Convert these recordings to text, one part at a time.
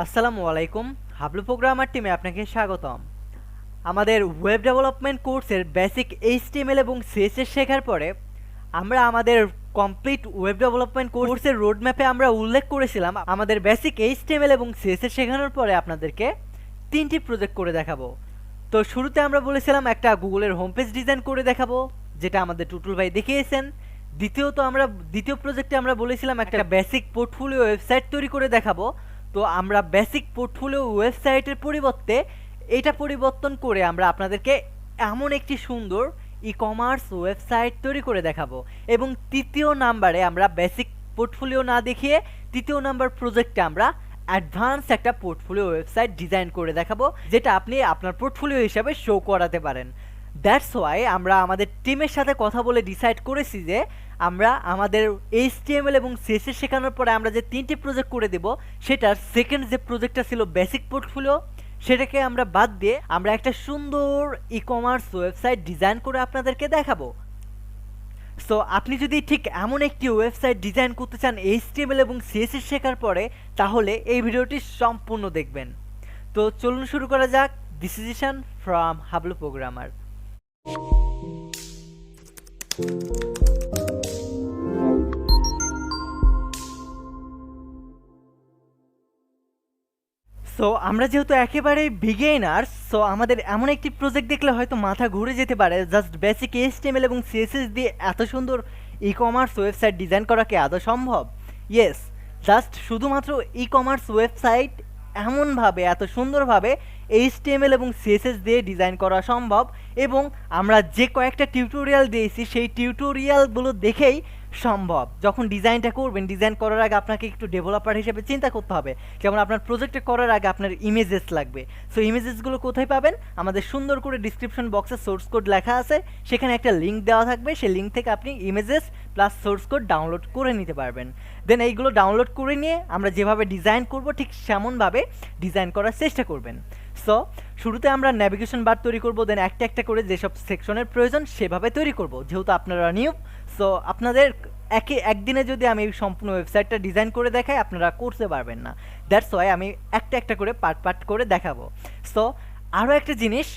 আসসালামু আলাইকুম। হাবলু প্রোগ্রামার টিমে আপনাকে স্বাগতম। আমাদের ওয়েব ডেভেলপমেন্ট কোর্সের বেসিক এইচটিএমএল এবং সিএসএস শেখার পরে আমরা আমাদের কমপ্লিট ওয়েব ডেভেলপমেন্ট কোর্সের রোডম্যাপে আমরা উল্লেখ করেছিলাম আমাদের বেসিক এইচটিএমএল এবং সিএসএস শেখানোর পরে আপনাদেরকে 3টি প্রজেক্ট করে দেখাবো। তো শুরুতে আমরা বলেছিলাম একটা গুগলের হোম পেজ ডিজাইন করে দেখাবো, যেটা আমাদের টুটুল ভাই দেখিয়েছেন। দ্বিতীয় প্রজেক্টে আমরা বলেছিলাম একটা বেসিক পোর্টফোলিও ওয়েবসাইট তৈরি করে দেখাবো। তো আমরা বেসিক পোর্টফোলিও ওয়েবসাইটের পরিবর্তে এটা পরিবর্তন করে আমরা আপনাদেরকে এমন একটি সুন্দর ই কমার্স ওয়েবসাইট তৈরি করে দেখাবো। এবং তৃতীয় নাম্বারে আমরা বেসিক পোর্টফোলিও না দেখিয়ে তৃতীয় নাম্বার প্রজেক্টে আমরা অ্যাডভান্স একটা পোর্টফোলিও ওয়েবসাইট ডিজাইন করে দেখাবো, যেটা আপনি আপনার পোর্টফোলিও হিসাবে শো করাতে পারেন। দ্যাটস ওয়াই আমরা আমাদের টিমের সাথে কথা বলে ডিসাইড করেছি যে আমরা আমাদের এইচটিএমএল এবং সিএসএস শেখানোর পরে আমরা যে 3টি প্রজেক্ট করে দেব, সেটার সেকেন্ড যে প্রজেক্টটা ছিল বেসিক পোর্টফোলিও, সেটাকে আমরা বাদ দিয়ে আমরা একটা সুন্দর ই কমার্স ওয়েবসাইট ডিজাইন করে আপনাদেরকে দেখাবো। সো আপনি যদি ঠিক এমন একটি ওয়েবসাইট ডিজাইন করতে চান এইচটিএমএল এবং সিএসএস শেখার পরে, তাহলে এই ভিডিওটি সম্পূর্ণ দেখবেন। তো চলুন শুরু করা যাক। This is Ishan from Hablu programmer. So আমরা যেহেতু একেবারেই বিগিনার্স, সো আমাদের এমন একটি প্রজেক্ট দেখলে হয়তো মাথা ঘুরে যেতে পারে। জাস্ট বেসিক এইচটিএমএল এবং সিএসএস দিয়ে এত সুন্দর ই কমার্স ওয়েবসাইট ডিজাইন করা কি আদৌ সম্ভব? ইয়েস, জাস্ট শুধুমাত্র ই কমার্স ওয়েবসাইট এমনভাবে এত সুন্দরভাবে এইচটিএমএল এবং সিএসএস দিয়ে ডিজাইন করা সম্ভব। এবং আমরা যে কয়েকটা টিউটোরিয়াল দিয়েছি সেই টিউটোরিয়ালগুলো দেখেই সম্ভব। যখন ডিজাইনটা করবেন, ডিজাইন করার আগে আপনাকে একটু ডেভেলপার হিসেবে চিন্তা করতে হবে। যেমন আপনার প্রজেক্টে করার আগে আপনার ইমেজেস লাগবে। সো ইমেজেসগুলো কোথায় পাবেন? আমাদের সুন্দর করে ডিসক্রিপশন বক্সে সোর্স কোড লেখা আছে, সেখানে একটা লিঙ্ক দেওয়া থাকবে। সেই লিঙ্ক থেকে আপনি images plus source code download করে নিতে পারবেন। দেন এইগুলো ডাউনলোড করে নিয়ে আমরা যেভাবে ডিজাইন করব ঠিক সেমনভাবে ডিজাইন করার চেষ্টা করবেন। সো শুরুতে আমরা ন্যাভিগেশন বার তৈরি করব, দেন একটা একটা করে যেসব সেকশনের প্রয়োজন সেভাবে তৈরি করব। যেহেতু আপনারা নিউ, সো আপনাদের একদিনে যদি আমি এই সম্পূর্ণ ওয়েবসাইটটা ডিজাইন করে দেখাই, আপনারা করতে পারবেন না। দ্যাটস ওয়াই আমি একটা একটা করে পার্ট করে দেখাবো। সো আরও একটা জিনিস,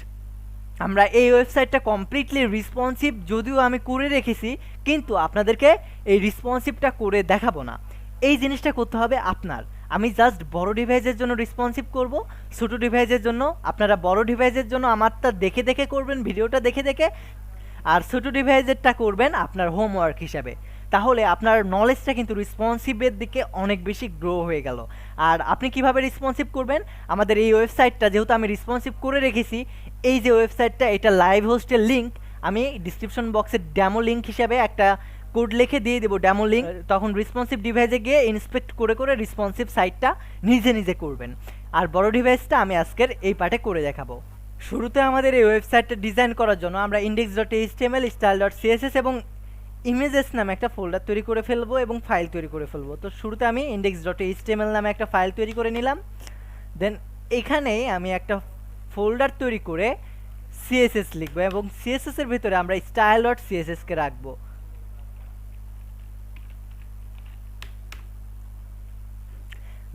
আমরা এই ওয়েবসাইটটা কমপ্লিটলি রেসপন্সিভ যদিও আমি করে রেখেছি, কিন্তু আপনাদেরকে এই রেসপন্সিভটা করে দেখাবো না। এই জিনিসটা করতে হবে আপনার। আমি জাস্ট বড় ডিভাইসের জন্য রেসপন্সিভ করব, ছোটো ডিভাইসের জন্য আপনারা বড় ডিভাইসের জন্য আমারটা দেখে দেখে করবেন, ভিডিওটা দেখে দেখে। আর ছোটো ডিভাইসেরটা করবেন আপনার হোমওয়ার্ক হিসাবে। তাহলে আপনার নলেজটা কিন্তু রেসপন্সিভের দিকে অনেক বেশি গ্রো হয়ে গেল। আর আপনি কিভাবে রেসপন্সিভ করবেন? আমাদের এই ওয়েবসাইটটা যেহেতু আমি রেসপন্সিভ করে রেখেছি, এই যে ওয়েবসাইটটা, এটা লাইভ হোস্টের লিঙ্ক আমি ডিসক্রিপশন বক্সে ডেমো লিঙ্ক হিসাবে একটা কোড লিখে দিয়ে দেবো, ডেমো লিঙ্ক। তখন রেসপন্সিভ ডিভাইসে গিয়ে ইন্সপেক্ট করে করে রেসপন্সিভ সাইটটা নিজে নিজে করবেন। আর বড় ডিভাইসটা আমি আজকের এই পার্টে করে দেখাবো। শুরুতে আমাদের এই ওয়েবসাইটটা ডিজাইন করার জন্য আমরা index.html, style.css এবং ইমেজেস নামে একটা ফোল্ডার তৈরি করে ফেলবো এবং ফাইল তৈরি করে ফেলবো। তো শুরুতে আমি index.html নামে একটা ফাইল তৈরি করে নিলাম। দেন এখানে আমি একটা ফোল্ডার তৈরি করে সিএসএস লিখবো এবং সিএসএস এর ভিতরে আমরা style.css কে রাখবো।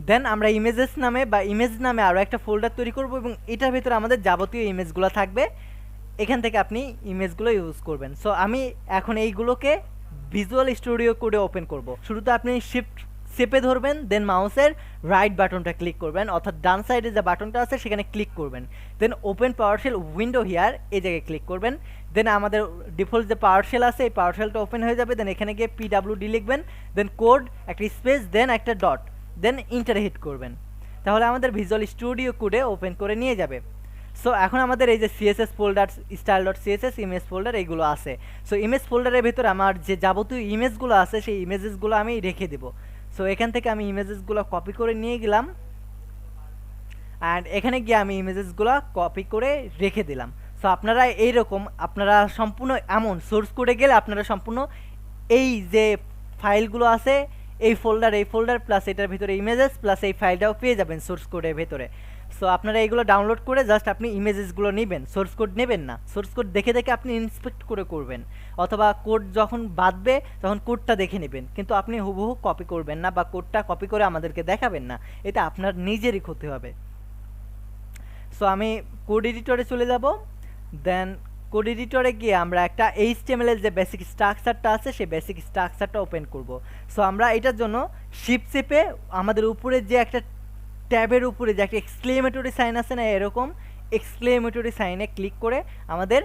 দেন আমরা ইমেজেস নামে বা ইমেজ নামে আরও একটা ফোল্ডার তৈরি করব এবং এটার ভিতরে আমাদের যাবতীয় ইমেজগুলো থাকবে। এখান থেকে আপনি ইমেজগুলো ইউজ করবেন। সো আমি এখন এইগুলোকে ভিজুয়াল স্টুডিও কোডে ওপেন করব। শুরুতে আপনি শিফট চেপে ধরবেন, দেন মাউসের রাইট বাটনটা ক্লিক করবেন, অর্থাৎ ডান সাইডে যে বাটনটা আছে সেখানে ক্লিক করবেন। Then open PowerShell window here, এই জায়গায় ক্লিক করবেন। দেন আমাদের ডিফল্ট যে পাওয়ারশেল আছে এই পাওয়ারশেলটা ওপেন হয়ে যাবে। দেন এখানে গিয়ে পিডাব্লিউডি লিখবেন, দেন কোড, একটা স্পেস, দেন একটা ডট, দেন ইন্টার হিট করবেন। তাহলে আমাদের ভিজুয়াল স্টুডিও কোডে ওপেন করে নিয়ে যাবে। সো এখন আমাদের এই যে CSS folder, style.css, image folder এইগুলো আছে। সো ইমেজ ফোল্ডারের ভিতরে আমার যে যাবতীয় ইমেজগুলো আছে সেই ইমেজেসগুলো আমি রেখে দেবো। সো এখান থেকে আমি ইমেজেসগুলো কপি করে নিয়ে গেলাম অ্যান্ড এখানে গিয়ে আমি ইমেজেসগুলো কপি করে রেখে দিলাম। সো আপনারা এইরকম আপনারা সম্পূর্ণ এমন সোর্স কোডে গেলে আপনারা সম্পূর্ণ এই যে ফাইলগুলো আছে এই ফোল্ডার প্লাস এটার ভিতরে ইমেজেস প্লাস এই ফাইলটাও পেয়ে যাবেন সোর্স কোডের ভেতরে। সো আপনারা এইগুলো ডাউনলোড করে জাস্ট আপনি ইমেজেসগুলো নেবেন, সোর্স কোড নেবেন না, সোর্স কোড দেখে দেখে আপনি ইন্সপেক্ট করে করবেন, অথবা কোড যখন বাঁধবে তখন কোডটা দেখে নেবেন, কিন্তু আপনি হুবহু কপি করবেন না বা কোডটা কপি করে আমাদেরকে দেখাবেন না, এটা আপনার নিজেরই ক্ষতি হবে। সো আমি কোড এডিটরে চলে যাব, দেন কোড এডিটরে গিয়ে আমরা একটা HTML এর যে বেসিক স্ট্রাকচারটা আছে সেই বেসিক স্ট্রাকচারটা ওপেন করব। সো আমরা এটার জন্য শিফট চেপে আমাদের উপরে যে একটা ট্যাবের উপরে যে একটা এক্সক্লেমেটরি সাইন আছে না, এরকম এক্সক্লেমেটরি সাইনে ক্লিক করে আমাদের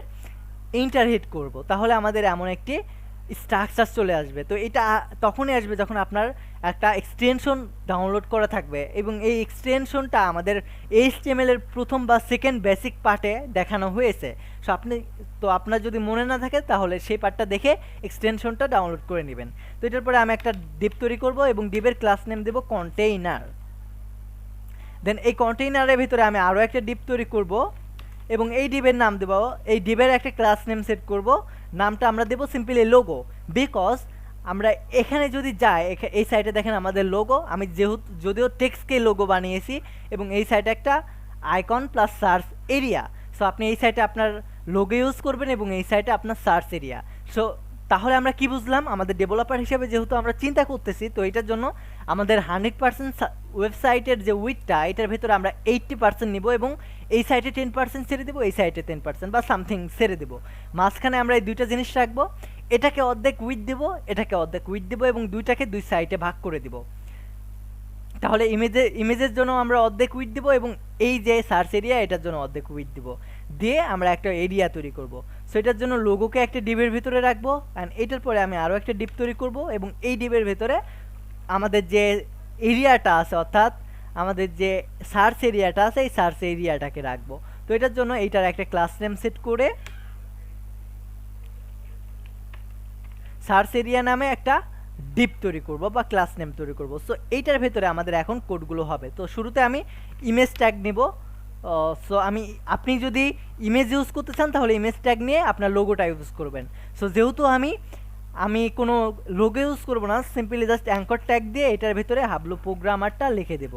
এন্টার হিট করব, তাহলে আমাদের এমন একটি স্ট্রাকচার চলে আসবে। তো এটা তখনই আসবে যখন আপনার একটা এক্সটেনশন ডাউনলোড করা থাকবে, এবং এই এক্সটেনশনটা আমাদের HTML এর প্রথম বা সেকেন্ড বেসিক পার্টে দেখানো হয়েছে। সো আপনার যদি মনে না থাকে তাহলে সেই পার্টটা দেখে এক্সটেনশনটা ডাউনলোড করে নেবেন। তো এটার পরে আমি একটা ডিপ তৈরি করব এবং ডিপের ক্লাস নেম দেব কন্টেইনার। দেন এই কন্টেইনারের ভিতরে আমি আরও একটা ডিপ তৈরি করব এবং এই ডিবের নাম দেব, এই ডিবের একটা ক্লাস নেম সেট করব, নামটা আমরা দেব সিম্পলি লোগো, বিকজ আমরা এখানে যদি যাই এই সাইটে দেখেন আমাদের লোগো, আমি যদিও টেক্সটকে লোগো বানিয়েছি এবং এই সাইটে একটা icon plus search area. So আপনি এই সাইটে আপনার লোগো ইউজ করবেন এবং এই সাইটে আপনার সার্চ এরিয়া। সো তাহলে আমরা কি বুঝলাম, আমাদের ডেভেলপার হিসেবে যেহেতু আমরা চিন্তা করতেছি, তো এটার জন্য আমাদের 100% ওয়েবসাইটের যে উইথটা এটার ভেতরে আমরা 80% নিব এবং এই সাইটে 10% ছেড়ে দেবো, এই সাইটে 10% বা সামথিং ছেড়ে দেবো, মাঝখানে আমরা এই দুইটা জিনিস রাখবো, এটাকে অর্ধেক উইথ দেবো, এটাকে অর্ধেক উইথ দেবো এবং দুইটাকে দুই সাইটে ভাগ করে দিব। তাহলে ইমেজের জন্য আমরা অর্ধেক উইথ দিব এবং এই যে সার্চ এরিয়া এটার জন্য অর্ধেক উইথ দিব, দিয়ে আমরা একটা এরিয়া তৈরি করব। সো এটার জন্য লোগোকে একটা ডিবের ভিতরে রাখবো, অ্যান্ড এটার পরে আমি আরও একটা ডিপ তৈরি করব এবং এই ডিবের ভিতরে আমাদের যে এরিয়াটা আছে, অর্থাৎ আমাদের যে সার্চ এরিয়াটা আছে এই সার্চ এরিয়াটাকে রাখবো। তো এটার জন্য এইটার একটা ক্লাস নেম সেট করে সার্চ এরিয়া নামে একটা ডিপ তৈরি করব বা ক্লাস নেম তৈরি করব। সো এইটার ভেতরে আমাদের এখন কোডগুলো হবে। তো শুরুতে আমি ইমেজ ট্যাগ নেব। সো আপনি যদি ইমেজ ইউজ করতে চান তাহলে ইমেজ ট্যাগ নিয়ে আপনার লোগোটা ইউজ করবেন। সো যেহেতু আমি কোনো লোগো ইউজ করব না, সিম্পলি জাস্ট অ্যাঙ্কর ট্যাগ দিয়ে এটার ভেতরে হাবলু প্রোগ্রামারটা লিখে দেব।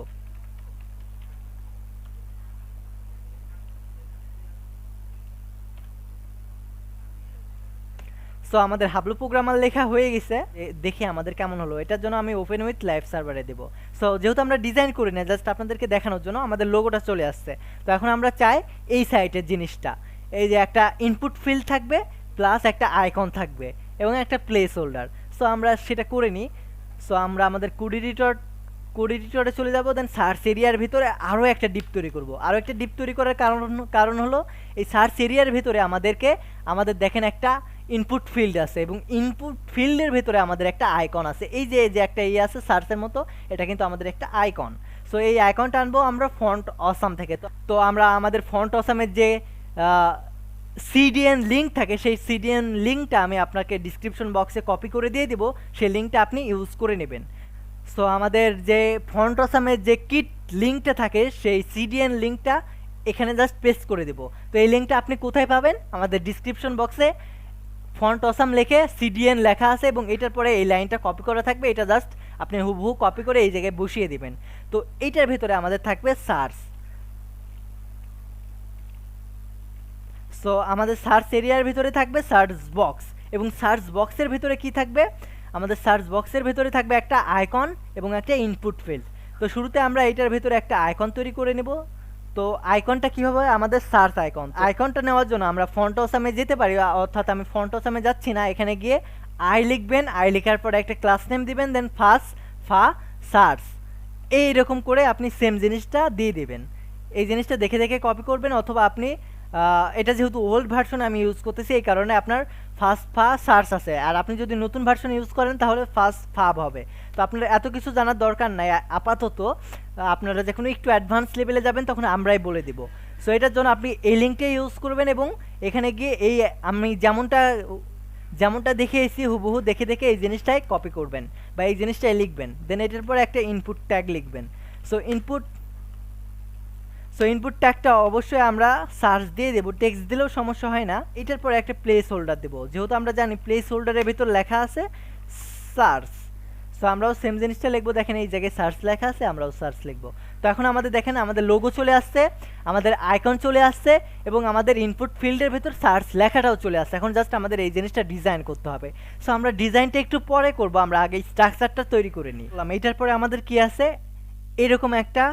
সো আমাদের হাবলু প্রোগ্রামার লেখা হয়ে গেছে, দেখি আমাদের কেমন হলো। এটার জন্য আমি ওপেন উইথ লাইভ সার্ভারে দেব। সো যেহেতু আমরা ডিজাইন করি না, জাস্ট আপনাদেরকে দেখানোর জন্য আমাদের লোগোটা চলে আসছে। তো এখন আমরা চাই এই সাইটের জিনিসটা, এই যে একটা ইনপুট ফিল্ড থাকবে প্লাস একটা আইকন থাকবে এবং একটা প্লেস হোল্ডার। সো আমরা সেটা করে নিই। সো আমরা আমাদের কোড এডিটরে চলে যাব, দেন সার্চ এরিয়ার ভিতরে আরও একটা ডিপ তৈরি করব। আরও একটা ডিপ তৈরি করার কারণ হলো এই সার্চ এরিয়ার ভিতরে আমাদের দেখেন একটা ইনপুট ফিল্ড আছে এবং ইনপুট ফিল্ডের ভিতরে আমাদের একটা আইকন আছে, এই যে একটা আছে সার্চের মতো, এটা কিন্তু আমাদের একটা আইকন। সো এই আইকনটা আনবো আমরা ফন্ট অসাম থেকে। তো আমরা আমাদের ফন্ট অসামের যে সিডিএন লিঙ্ক থাকে, সেই সিডিএন লিঙ্কটা আমি আপনাকে ডিসক্রিপশন বক্সে কপি করে দিয়ে দিব, সেই লিঙ্কটা আপনি ইউজ করে নেবেন। সো আমাদের যে ফন্ট অসামের যে কিট লিঙ্কটা থাকে সেই সিডিএন লিঙ্কটা এখানে জাস্ট পেস্ট করে দেব। তো এই লিঙ্কটা আপনি কোথায় পাবেন, আমাদের ডিসক্রিপশন বক্সে ফন্ট অসাম লিখে সিডিএন লেখা আছে এবং এটার পরে এই লাইনটা কপি করা থাকবে, এটা জাস্ট আপনি হুবহু কপি করে এই জায়গায় বসিয়ে দিবেন। তো এইটার ভিতরে আমাদের থাকবে সার্চ। সো আমাদের সার্চ এরিয়ার ভিতরে থাকবে সার্চ বক্স এবং সার্চ বক্সের ভিতরে কি থাকবে, আমাদের সার্চ বক্সের ভিতরে থাকবে একটা আইকন এবং একটা ইনপুট ফিল্ড। তো শুরুতে আমরা এইটার ভিতরে একটা আইকন তৈরি করে নেব। তো আইকনটা কী হবে, আমাদের সার্চ আইকন। আইকনটা নেওয়ার জন্য আমরা ফন্ট অসামে যেতে পারি, অর্থাৎ আমি ফন্ট অসামে যাচ্ছি না, এখানে গিয়ে আই লিখবেন, আই লেখার পরে একটা ক্লাস নেম দিবেন, দেন সার্চ, এইরকম করে আপনি সেম জিনিসটা দিয়ে দেবেন। এই জিনিসটা দেখে দেখে কপি করবেন, অথবা আপনি এটা যেহেতু ওল্ড ভার্সন আমি ইউজ করতেছি এই কারণে আপনার সার্চ আছে, আর আপনি যদি নতুন ভার্সন ইউজ করেন তাহলে ফাব হবে। তো আপনার এত কিছু জানার দরকার নাই, আপাতত আপনারা যখন একটু অ্যাডভান্স লেভেলে যাবেন তখন আমরাই বলে দিব। সো এটার জন্য আপনি এই লিঙ্কটা ইউজ করবেন এবং এখানে গিয়ে আমি যেমনটা দেখে এসেছি হুবহু দেখে দেখে এই জিনিসটাই কপি করবেন বা এই জিনিসটাই লিখবেন, দেন এটার পরে একটা ইনপুট ট্যাগ লিখবেন। সো ইনপুট ট্যাগটা অবশ্যই আমরা সার্চ দিয়ে দেবো, টেক্সট দিলেও সমস্যা হয় না। এটার পরে একটা প্লেস হোল্ডার দেবো, যেহেতু আমরা জানি প্লেস হোল্ডারের ভিতর লেখা আছে সার্চ। সো আমরাও সেম জিনিসটা লিখবো, দেখেন এই জায়গায় সার্চ লেখা আছে, আমরাও সার্চ লিখবো। তো তো এখন আমাদের দেখেন আমাদের লোগো চলে আসছে, আমাদের আইকন চলে আসছে এবং আমাদের ইনপুট ফিল্ডের ভেতর সার্চ লেখাটাও চলে আসছে। এখন জাস্ট আমাদের এই জিনিসটা ডিজাইন করতে হবে। সো আমরা ডিজাইনটা একটু পরে করব, আমরা আগে স্ট্রাকচারটা তৈরি করে নিই। এইটার পরে আমাদের কি আছে, এরকম একটা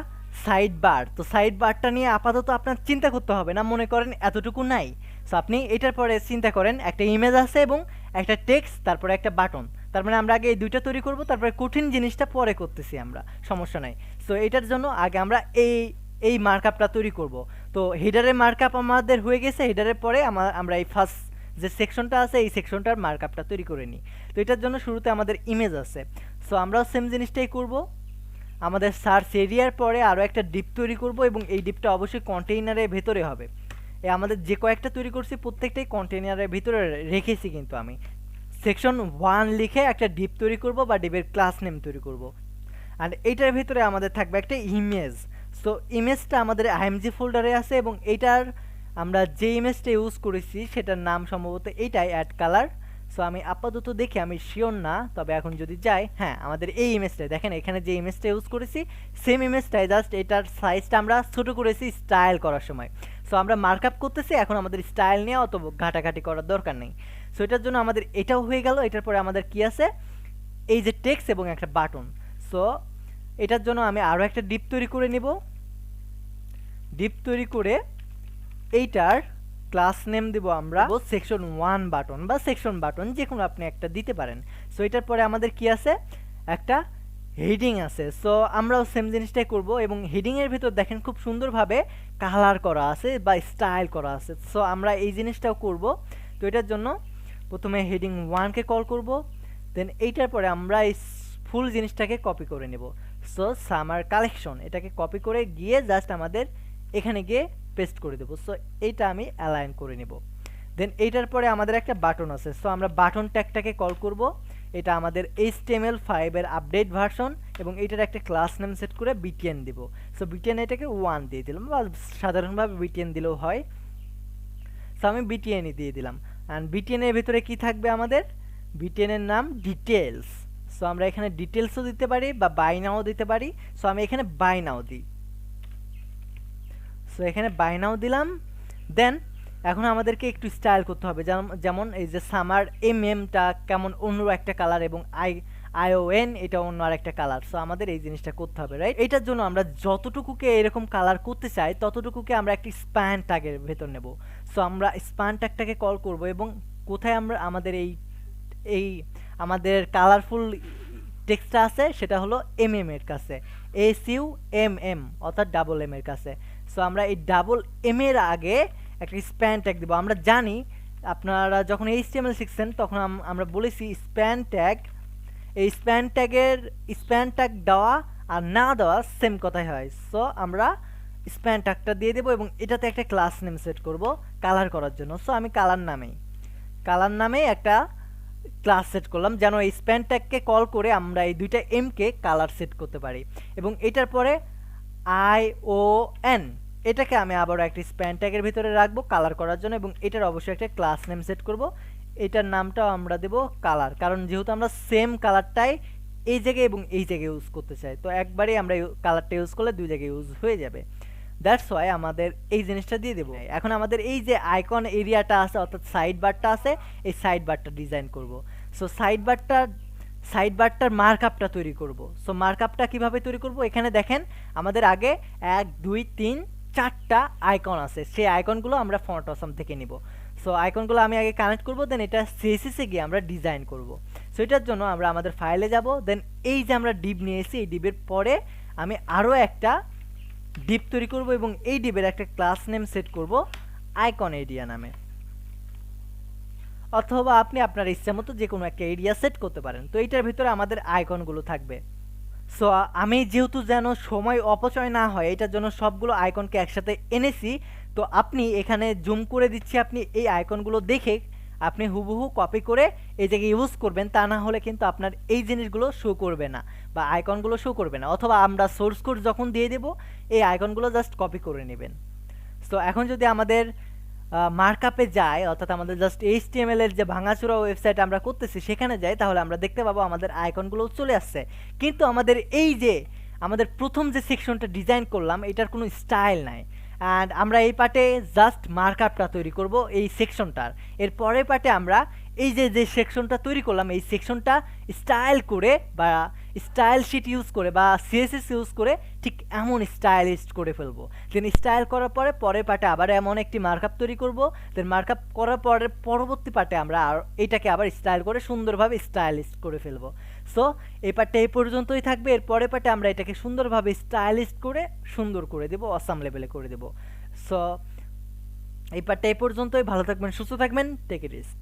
সাইড বার। তো সাইড বারটা নিয়ে আপাতত আপনার চিন্তা করতে হবে না, মনে করেন এতটুকু নাই। সো আপনি এটার পরে চিন্তা করেন একটা ইমেজ আছে এবং একটা টেক্সট, তারপরে একটা বাটন। তার মানে আমরা আগে এই দুইটা তৈরি করব, তারপরে কঠিন জিনিসটা পরে করতেছি আমরা, সমস্যা নাই। সো এটার জন্য আগে আমরা এই মার্কআপটা তৈরি করব। তো হেডারের মার্কআপ আমাদের হয়ে গেছে, হেডারের পরে আমরা এই ফার্স্ট যে সেকশনটা আছে এই সেকশনটার মার্কআপটা তৈরি করে নিই। তো এটার জন্য শুরুতে আমাদের ইমেজ আছে, সো আমরাও সেম জিনিসটাই করব। আমাদের সার্চ এরিয়ার পরে আরও একটা ডিপ তৈরি করব এবং এই ডিপটা অবশ্যই কন্টেইনারের ভেতরে হবে। আমাদের যে কয়েকটা তৈরি করছি প্রত্যেকটাই কন্টেইনারের ভিতরে রেখেছি, কিন্তু আমি সেকশন 1 লিখে একটা ডিপ তৈরি করব বা ডিপের ক্লাস নেম তৈরি করব। আর এইটার ভিতরে আমাদের থাকবে একটা ইমেজ। সো ইমেজটা আমাদের আইএমজি ফোল্ডারে আছে এবং এইটার আমরা যে ইমেজটা ইউজ করেছি সেটার নাম সম্ভবত এইটাই, অ্যাড কালার। সো আমি আপাতত দেখি, আমি শিওর না, তবে এখন যদি যাই, হ্যাঁ আমাদের এই ইমেজটাই দেখেন, এখানে যে ইমেজটা ইউজ করেছি সেম ইমেজটাই, জাস্ট এটার সাইজটা আমরা ছোট করেছি স্টাইল করার সময়। সো আমরা মার্কআপ করতেছি, এখন আমাদের স্টাইল নিয়ে অত ঘাটাঘাটি করার দরকার নেই। সো এটার জন্য আমাদের এটাও হয়ে গেল। এটার পরে আমাদের কি আছে, এই যে টেক্সট এবং একটা বাটন। সো এটার জন্য আমি আরও একটা ডিপ তৈরি করে নিব। ডিপ তৈরি করে এইটার ক্লাস নেম দিব আমরা সেকশন 1 বাটন বা সেকশন বাটন, যে কোনো আপনি একটা দিতে পারেন। সো এটার পরে আমাদের কি আছে, একটা হেডিং আছে। সো আমরাও সেম জিনিসটাই করব এবং হেডিংয়ের ভিতর দেখেন খুব সুন্দরভাবে কালার করা আছে বা স্টাইল করা আছে। সো আমরা এই জিনিসটাও করব। তো এটার জন্য প্রথমে হেডিং 1কে কল করব, দেন এইটার পরে আমরা এই ফুল জিনিসটাকে কপি করে নেব। সো সামার কালেকশন এটাকে কপি করে গিয়ে জাস্ট আমাদের এখানে গিয়ে পেস্ট করে দেবো। সো এইটা আমি অ্যালাইন করে নেব। দেন এইটার পরে আমাদের একটা বাটন আছে, সো আমরা বাটন ট্যাগটাকে কল করব। এটা আমাদের HTML5 এর আপডেট ভার্সন এবং এটার একটা ক্লাস নেম সেট করে বিটিএন দিব। সো বিটিএন এটাকে 1 দিয়ে দিলাম, বা সাধারণভাবে বিটিএন দিলেও হয়। সো আমি বিটিএনই দিয়ে দিলাম। অ্যান্ড বিটিএন এর ভিতরে কি থাকবে, আমাদের বিটিএন এর নাম ডিটেলস। সো আমরা এখানে ডিটেলসও দিতে পারি বা বাই নাও দিতে পারি। সো আমি এখানে বাই নাও দিই। সো এখানে বাই নাও দিলাম। দেন এখন আমাদেরকে একটু স্টাইল করতে হবে, যেমন এই যে সামার এমটা কেমন অন্য একটা কালার এবং ION এটা অন্য আর একটা কালার। সো আমাদের এই জিনিসটা করতে হবে, রাইট? এটার জন্য আমরা যতটুকুকে এরকম কালার করতে চাই ততটুকুকে আমরা একটি স্প্যান ট্যাগের ভেতর নেব। সো আমরা স্প্যান ট্যাগটাকে কল করব এবং কোথায় আমরা আমাদের এই আমাদের কালারফুল টেক্সটটা আছে সেটা হলো MM এর কাছে, SUMM অর্থাৎ ডাবল M এর কাছে। সো আমরা এই ডাবল M এর আগে একটা স্প্যান ট্যাগ দেবো। আমরা জানি আপনারা যখন HTML শিখছেন তখন আমরা বলেছি স্প্যান ট্যাগ, এই স্প্যান ট্যাগ দেওয়া আর না দেওয়া সেম কথাই হয়। সো আমরা স্প্যান ট্যাগটা দিয়ে দেবো এবং এটাতে একটা ক্লাস নেম সেট করব কালার করার জন্য। সো আমি কালার নামেই একটা ক্লাস সেট করলাম, যেন এই স্প্যান ট্যাগকে কল করে আমরা এই দুইটা এমকে কালার সেট করতে পারি। এবং এটার পরে ION এটাকে আমি আবারও একটা স্প্যান ট্যাগের ভিতরে রাখবো কালার করার জন্য এবং এটার অবশ্যই একটা ক্লাস নেম সেট করব। এটার নামটাও আমরা দেব কালার, কারণ যেহেতু আমরা সেম কালারটাই এই জায়গায় এবং এই জায়গায় ইউজ করতে চাই, তো একবারেই আমরা কালারটা ইউজ করলে দুই জায়গায় ইউজ হয়ে যাবে। দ্যাটস ওয়াই আমাদের এই জিনিসটা দিয়ে দেবো। এখন আমাদের এই যে আইকন এরিয়াটা আছে অর্থাৎ সাইড বারটা আছে, এই সাইড বারটা ডিজাইন করব। সো সাইড বারটার মার্কআপটা তৈরি করব। সো মার্কআপটা কিভাবে তৈরি করব, এখানে দেখেন আমাদের আগে 1 2 3 4টা আইকন আছে, সেই আইকনগুলো আমরা ফন্ট অসাম থেকে নিব। সো আইকনগুলো আমি আগে কানেক্ট করব, দেন এটা CSS এ গিয়ে আমরা ডিজাইন করব। সো এটার জন্য আমরা আমাদের ফাইলে যাব, দেন এই যে আমরা ডিপ নিয়েছি এই ডিপের পরে আমি আরও একটা ডিপ তৈরি করব এবং এই ডিপের একটা ক্লাস নেম সেট করব আইকন এরিয়া নামে, অথবা আপনি আপনার ইচ্ছা মতো যে কোনো একটা এরিয়া সেট করতে পারেন। তো এইটার ভিতরে আমাদের আইকনগুলো থাকবে। সো আমি যেহেতু যেন সময় অপচয় না হয় এটার জন্য সবগুলো আইকনকে একসাথে এনেছি। তো আপনি এখানে জুম করে দিচ্ছি, আপনি এই আইকনগুলো দেখে আপনি হুবহু কপি করে এই জায়গায় ইউজ করবেন, তা না হলে কিন্তু আপনার এই জিনিসগুলো শো করবে না বা আইকনগুলো শো করবে না। অথবা আমরা সোর্স কোড যখন দিয়ে দেব এই আইকনগুলো জাস্ট কপি করে নেবেন। সো এখন যদি আমাদের মার্কআপে যায়, অর্থাৎ আমাদের জাস্ট HTML এর যে ভাঙাচোরা ওয়েবসাইট আমরা করতেছি সেখানে যাই, তাহলে আমরা দেখতে পাবো আমাদের আইকনগুলো চলে আসছে। কিন্তু আমাদের এই যে আমাদের প্রথম যে সেকশনটা ডিজাইন করলাম এটার কোনো স্টাইল নাই, অ্যান্ড আমরা এই পার্টে জাস্ট মার্কআপটা তৈরি করব এই সেকশনটার। এর পরের পার্টে আমরা এই যে সেকশনটা তৈরি করলাম এই সেকশনটা স্টাইল করে বা স্টাইল শিট ইউজ করে বা সিএসএস ইউজ করে ঠিক এমন স্টাইলিস্ট করে ফেলবো। দেন স্টাইল করার পরে পরের পার্টে আবার এমন একটি মার্কআপ তৈরি করব। দেন মার্কআপ করার পরে পরবর্তী পার্টে আমরা আর এইটাকে আবার স্টাইল করে সুন্দরভাবে স্টাইলিস্ট করে ফেলবো। সো এই পার্টটা এই পর্যন্তই থাকবে। এর পরের পার্টে আমরা এটাকে সুন্দরভাবে স্টাইলিস্ট করে সুন্দর করে দেবো, অসাম লেভেলে করে দেবো। সো এই পার্টটা এই পর্যন্তই। ভালো থাকবেন, সুস্থ থাকবেন, টেক ইট ইজি।